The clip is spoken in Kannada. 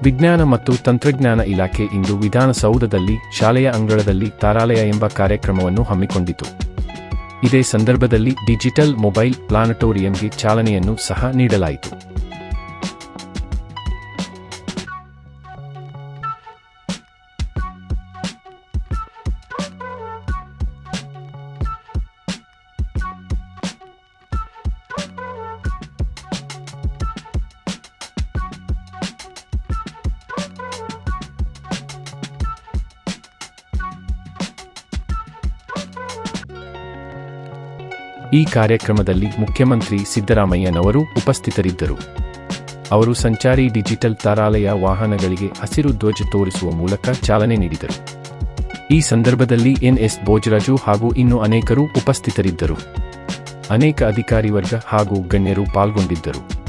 ವಿಜ್ಞಾನ ಮತ್ತು ತಂತ್ರಜ್ಞಾನ ಇಲಾಖೆ ಇಂದು ವಿಧಾನಸೌಧದಲ್ಲಿ ಶಾಲೆಯ ಅಂಗಳದಲ್ಲಿ ತಾರಾಲಯ ಎಂಬ ಕಾರ್ಯಕ್ರಮವನ್ನು ಹಮ್ಮಿಕೊಂಡಿತು. ಇದೇ ಸಂದರ್ಭದಲ್ಲಿ ಡಿಜಿಟಲ್ ಮೊಬೈಲ್ ಪ್ಲಾನಟೋರಿಯಂಗೆ ಚಾಲನೆಯನ್ನು ಸಹ ನೀಡಲಾಯಿತು. ಈ ಕಾರ್ಯಕ್ರಮದಲ್ಲಿ ಮುಖ್ಯಮಂತ್ರಿ ಸಿದ್ದರಾಮಯ್ಯನವರು ಉಪಸ್ಥಿತರಿದ್ದರು. ಅವರು ಸಂಚಾರಿ ಡಿಜಿಟಲ್ ತಾರಾಲಯ ವಾಹನಗಳಿಗೆ ಹಸಿರು ಧ್ವಜ ತೋರಿಸುವ ಮೂಲಕ ಚಾಲನೆ ನೀಡಿದರು. ಈ ಸಂದರ್ಭದಲ್ಲಿ ಎನ್.ಎಸ್. ಭೋಜರಾಜು ಹಾಗೂ ಇನ್ನೂ ಅನೇಕರು ಉಪಸ್ಥಿತರಿದ್ದರು. ಅನೇಕ ಅಧಿಕಾರಿ ವರ್ಗ ಹಾಗೂ ಗಣ್ಯರು ಪಾಲ್ಗೊಂಡಿದ್ದರು.